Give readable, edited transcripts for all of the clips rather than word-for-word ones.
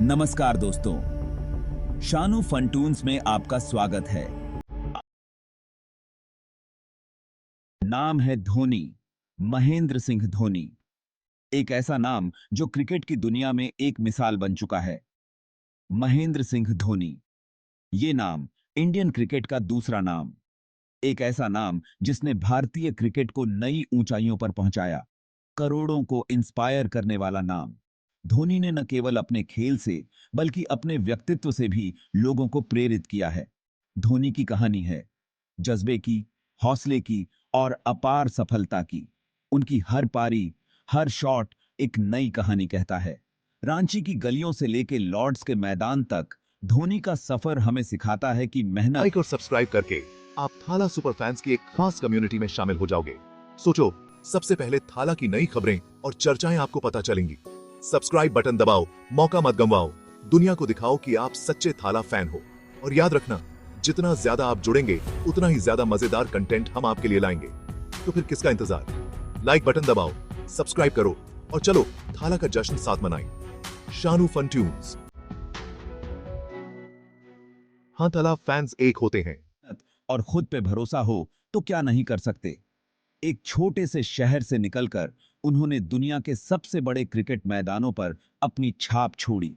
नमस्कार दोस्तों, शानू फंटून्स में आपका स्वागत है। नाम है धोनी, महेंद्र सिंह धोनी। एक ऐसा नाम जो क्रिकेट की दुनिया में एक मिसाल बन चुका है। महेंद्र सिंह धोनी, ये नाम इंडियन क्रिकेट का दूसरा नाम। एक ऐसा नाम जिसने भारतीय क्रिकेट को नई ऊंचाइयों पर पहुंचाया, करोड़ों को इंस्पायर करने वाला नाम। धोनी ने न केवल अपने खेल से बल्कि अपने व्यक्तित्व से भी लोगों को प्रेरित किया है। धोनी की कहानी है जज्बे की, हौसले की और अपार सफलता की। उनकी हर पारी, हर शॉट एक नई कहानी कहता है। रांची की गलियों से लेकर लॉर्ड्स के मैदान तक धोनी का सफर हमें सिखाता है कि मेहनत लाइक और सब्सक्राइब करके आप थाला सुपर फैंस की एक खास कम्युनिटी में शामिल हो जाओगे। सोचो, सबसे पहले थाला की नई खबरें और चर्चाएं आपको पता चलेंगी। सब्सक्राइब बटन दबाओ, मौका मत गंवाओ, दुनिया को दिखाओ कि आप सच्चे थाला फैन हो। और याद रखना, जितना ज्यादा आप जुड़ेंगे उतना ही ज्यादा मजेदार कंटेंट हम आपके लिए लाएंगे। तो फिर किसका इंतजार? लाइक बटन दबाओ, सब्सक्राइब करो और चलो थाला का जश्न साथ मनाएं। Shanu fun tunes. हाँ, थाला फैंस एक होते हैं और खुद पे भरोसा हो तो क्या नहीं कर सकते। एक छोटे से शहर से निकलकर उन्होंने दुनिया के सबसे बड़े क्रिकेट मैदानों पर अपनी छाप छोड़ी।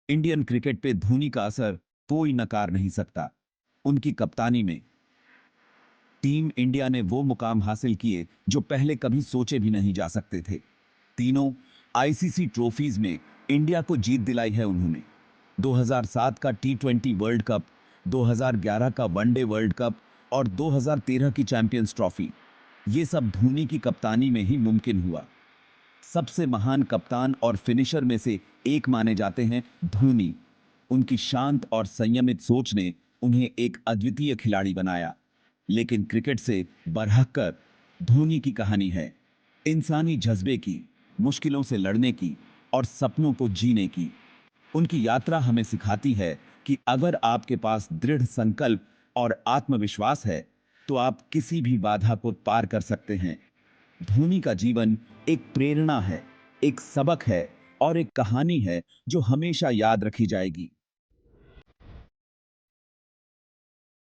इंडियन क्रिकेट पे धोनी का असर कोई नकार नहीं सकता। उनकी कप्तानी में टीम इंडिया ने वो मुकाम हासिल किए जो पहले कभी सोचे भी नहीं जा सकते थे। तीनों आईसीसी ट्रॉफीज में इंडिया को जीत दिलाई है उन्होंने। 2007 का टी20 वर्ल्ड कप, 2011 का वनडे वर्ल्ड कप और 2013 की चैंपियंस ट्रॉफी, ये सब धोनी की कप्तानी में ही मुमकिन हुआ। सबसे महान कप्तान और फिनिशर में से एक माने जाते हैं धोनी। उनकी शांत और संयमित सोच ने उन्हें एक अद्वितीय खिलाड़ी बनाया। लेकिन क्रिकेट से बढ़कर धोनी की कहानी है इंसानी जज्बे की, मुश्किलों से लड़ने की और सपनों को जीने की। उनकी यात्रा हमें सिखाती है कि अगर आपके पास दृढ़ संकल्प और आत्मविश्वास है तो आप किसी भी बाधा को पार कर सकते हैं। धोनी का जीवन एक प्रेरणा है, एक सबक है और एक कहानी है जो हमेशा याद रखी जाएगी।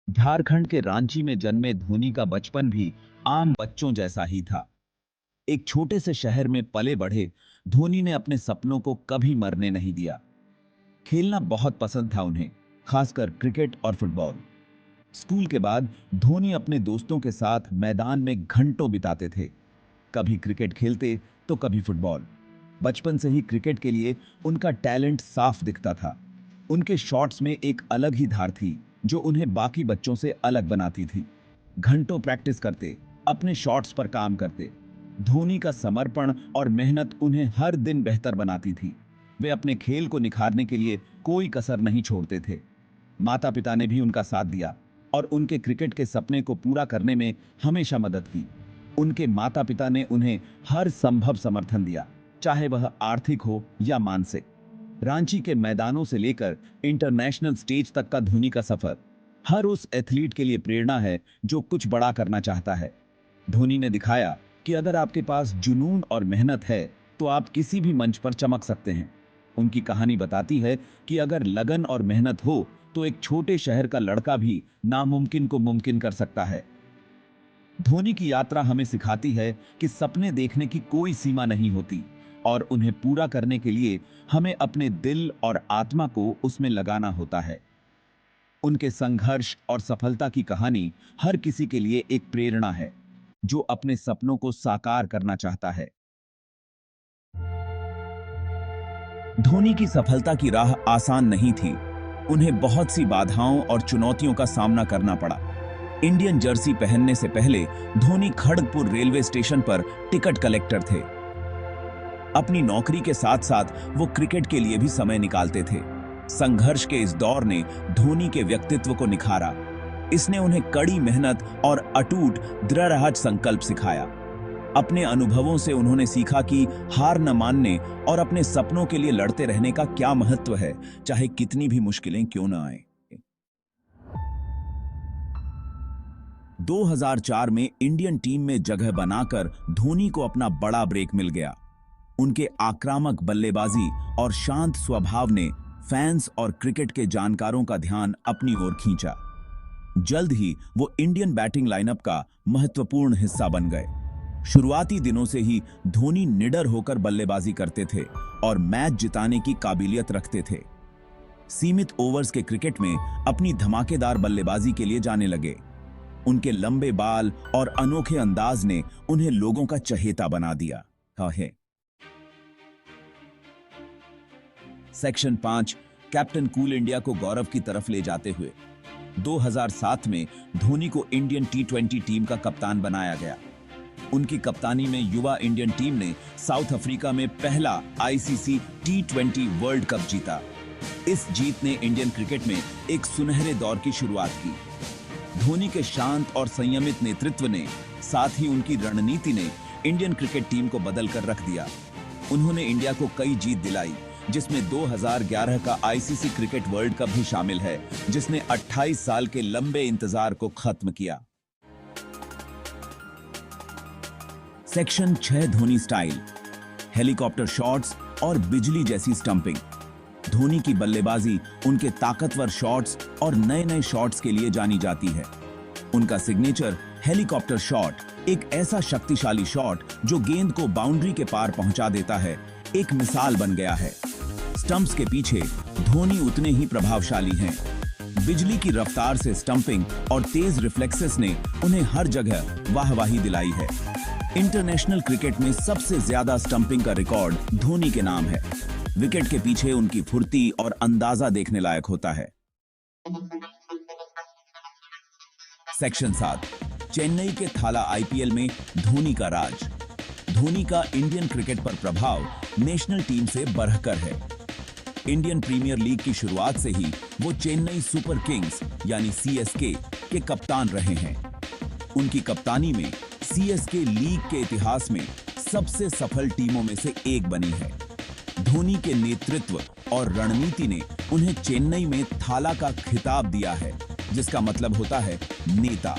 झारखंड के रांची में जन्मे धोनी का बचपन भी आम बच्चों जैसा ही था। एक छोटे से शहर में पले बढ़े धोनी ने अपने सपनों को कभी मरने नहीं दिया। खेलना बहुत पसंद था उन्हें, खासकर क्रिकेट और फुटबॉल। स्कूल के बाद धोनी अपने दोस्तों के साथ मैदान में घंटों बिताते थे। कभी क्रिकेट खेलते तो कभी फुटबॉल। बचपन से ही क्रिकेट के लिए उनका टैलेंट साफ दिखता था। उनके शॉट्स में एक अलग ही धार थी जो उन्हें बाकी बच्चों से अलग बनाती थी। घंटों प्रैक्टिस करते, अपने शॉट्स पर काम करते। धोनी का समर्पण और मेहनत उन्हें हर दिन बेहतर बनाती थी। वे अपने खेल को निखारने के लिए कोई कसर नहीं छोड़ते थे। माता पिता ने भी उनका साथ दिया और उनके क्रिकेट के सपने को पूरा करने में हमेशा मदद की। उनके माता पिता ने उन्हें हर संभव समर्थन दिया, चाहे वह आर्थिक हो या मानसिक। रांची के मैदानों से लेकर इंटरनेशनल स्टेज तक का धोनी का सफर हर उस एथलीट के लिए प्रेरणा है जो कुछ बड़ा करना चाहता है। धोनी ने दिखाया कि अगर आपके पास जुनून और मेहनत है तो आप किसी भी मंच पर चमक सकते हैं। उनकी कहानी बताती है कि अगर लगन और मेहनत हो तो एक छोटे शहर का लड़का भी नामुमकिन को मुमकिन कर सकता है। धोनी की यात्रा हमें सिखाती है कि सपने देखने की कोई सीमा नहीं होती और उन्हें पूरा करने के लिए हमें अपने दिल और आत्मा को उसमें लगाना होता है। उनके संघर्ष और सफलता की कहानी हर किसी के लिए एक प्रेरणा है जो अपने सपनों को साकार करना चाहता है। धोनी की सफलता की राह आसान नहीं थी। उन्हें बहुत सी बाधाओं और चुनौतियों का सामना करना पड़ा। इंडियन जर्सी पहनने से पहले धोनी खड़गपुर रेलवे स्टेशन पर टिकट कलेक्टर थे। अपनी नौकरी के साथ साथ वो क्रिकेट के लिए भी समय निकालते थे। संघर्ष के इस दौर ने धोनी के व्यक्तित्व को निखारा। इसने उन्हें कड़ी मेहनत और अटूट दृढ़ संकल्प सिखाया। अपने अनुभवों से उन्होंने सीखा कि हार न मानने और अपने सपनों के लिए लड़ते रहने का क्या महत्व है, चाहे कितनी भी मुश्किलें क्यों न आए। 2004 में इंडियन टीम में जगह बनाकर धोनी को अपना बड़ा ब्रेक मिल गया। उनके आक्रामक बल्लेबाजी और शांत स्वभाव ने फैंस और क्रिकेट के जानकारों का ध्यान अपनी ओर खींचा। जल्द ही वो इंडियन बैटिंग लाइनअप का महत्वपूर्ण हिस्सा बन गए। शुरुआती दिनों से ही धोनी निडर होकर बल्लेबाजी करते थे और मैच जिताने की काबिलियत रखते थे। सीमित ओवर्स के क्रिकेट में अपनी धमाकेदार बल्लेबाजी के लिए जाने लगे। उनके लंबे बाल और अनोखे अंदाज ने उन्हें लोगों का चहेता बना दिया है। सेक्शन 5 कैप्टन कूल इंडिया को गौरव की तरफ ले जाते हुए 2007 में धोनी को इंडियन टी20 टीम का कप्तान बनाया गया। उनकी कप्तानी में युवा इंडियन टीम ने साउथ अफ्रीका में पहला आईसीसी टी20 वर्ल्ड कप जीता। इस जीत ने इंडियन क्रिकेट में एक सुनहरे दौर की शुरुआत की। धोनी के शांत और संयमित नेतृत्व ने, साथ ही उनकी रणनीति ने इंडियन क्रिकेट टीम को बदल कर रख दिया। उन्होंने इंडिया को कई जीत दिलाई, जिसमें 2011 का आईसीसी क्रिकेट वर्ल्ड कप भी शामिल है, जिसने 28 साल के लंबे इंतजार को खत्म किया। Section 6 Dhoni style, helicopter shots और बिजली जैसी स्टंपिंग। धोनी की बल्लेबाजी उनके ताकतवर शॉट्स और नए-नए शॉट्स के लिए जानी जाती है। उनका सिग्नेचर हेलीकॉप्टर शॉट, एक ऐसा शक्तिशाली शॉट जो गेंद को बाउंड्री के पार पहुंचा देता है, एक मिसाल बन गया है। स्टंप्स के पीछे धोनी उतने ही प्रभावशाली हैं। बिजली की रफ्तार से स्टंपिंग और तेज रिफ्लेक्सेस ने उन्हें हर जगह वाहवाही दिलाई है। इंटरनेशनल क्रिकेट में सबसे ज्यादा स्टंपिंग का रिकॉर्ड धोनी के नाम है। विकेट के पीछे उनकी फुर्ती और अंदाजा देखने लायक होता है। सेक्शन 7 चेन्नई के थाला आईपीएल में धोनी का राज। धोनी का इंडियन क्रिकेट पर प्रभाव नेशनल टीम से बढ़कर है। इंडियन प्रीमियर लीग की शुरुआत से ही वो चेन्नई सुपर किंग्स यानी सीएसके के कप्तान रहे हैं। उनकी कप्तानी में सीएसके लीग के इतिहास में सबसे सफल टीमों में से एक बनी है। धोनी के नेतृत्व और रणनीति ने उन्हें चेन्नई में थाला का खिताब दिया है, जिसका मतलब होता है नेता।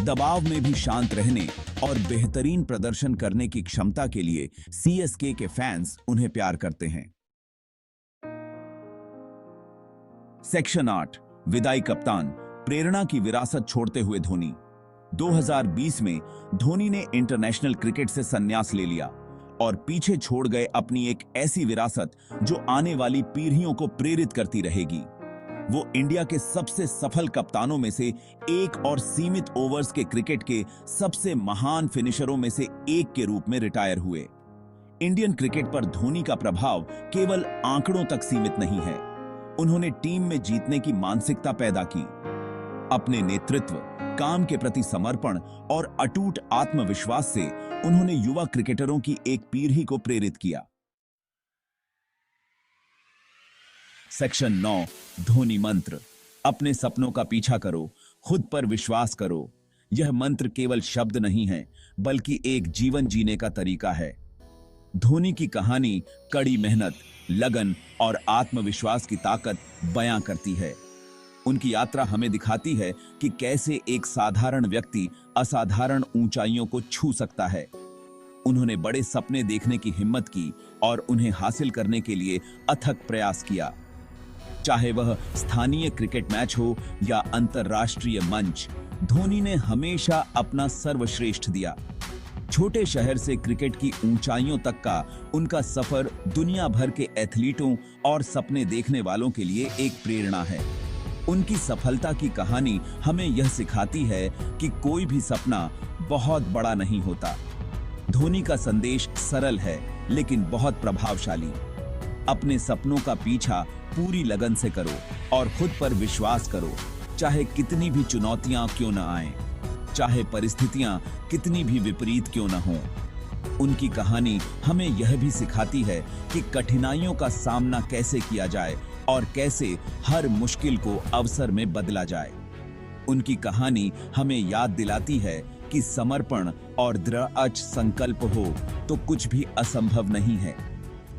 दबाव में भी शांत रहने और बेहतरीन प्रदर्शन करने की क्षमता के लिए सीएसके के फैंस उन्हें प्यार करते हैं। सेक्शन 8 विदाई कप्तान, प्रेरणा की विरासत छोड़ते हुए धोनी। 2020 में धोनी ने इंटरनेशनल क्रिकेट से संन्यास ले लिया और पीछे छोड़ गए अपनी एक ऐसी विरासत जो आने वाली पीढ़ियों को प्रेरित करती रहेगी। वो इंडिया के सबसे सफल कप्तानों में से एक और सीमित ओवर्स के क्रिकेट के सबसे महान फिनिशरों में से एक के रूप में रिटायर हुए। इंडियन क्रिकेट पर धोनी का प्रभाव केवल आंकड़ों तक सीमित नहीं है। उन्होंने टीम में जीतने की मानसिकता पैदा की। अपने नेतृत्व, काम के प्रति समर्पण और अटूट आत्मविश्वास से उन्होंने युवा क्रिकेटरों की एक पीढ़ी को प्रेरित किया। सेक्शन 9 धोनी मंत्र, अपने सपनों का पीछा करो, खुद पर विश्वास करो। यह मंत्र केवल शब्द नहीं है, बल्कि एक जीवन जीने का तरीका है। धोनी की कहानी कड़ी मेहनत, लगन और आत्मविश्वास की ताकत बयां करती है। उनकी यात्रा हमें दिखाती है कि कैसे एक साधारण व्यक्ति असाधारण ऊंचाइयों को छू सकता है। उन्होंने बड़े सपने देखने की हिम्मत की और उन्हें हासिल करने के लिए अथक प्रयास किया। चाहे वह स्थानीय क्रिकेट मैच हो या अंतर्राष्ट्रीय मंच, धोनी ने हमेशा अपना सर्वश्रेष्ठ दिया। छोटे शहर से क्रिकेट की ऊंचाइयों तक का उनका सफर दुनिया भर के एथलीटों और सपने देखने वालों के लिए एक प्रेरणा है। उनकी सफलता की कहानी हमें यह सिखाती है कि कोई भी सपना बहुत बड़ा नहीं होता। धोनी का संदेश सरल है लेकिन बहुत प्रभावशाली। अपने सपनों का पीछा पूरी लगन से करो और खुद पर विश्वास करो, चाहे कितनी भी चुनौतियां क्यों न आएं, चाहे परिस्थितियां कितनी भी विपरीत क्यों न हों। उनकी कहानी हमें यह भी सिखाती है कि कठिनाइयों का सामना कैसे किया जाए और कैसे हर मुश्किल को अवसर में बदला जाए। उनकी कहानी हमें याद दिलाती है कि समर्पण और दृढ़ संकल्प हो तो कुछ भी असंभव नहीं है।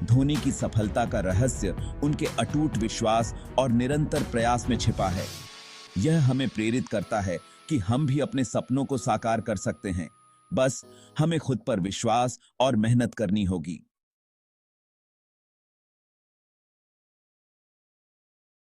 धोनी की सफलता का रहस्य उनके अटूट विश्वास और निरंतर प्रयास में छिपा है। यह हमें प्रेरित करता है कि हम भी अपने सपनों को साकार कर सकते हैं। बस हमें खुद पर विश्वास और मेहनत करनी होगी।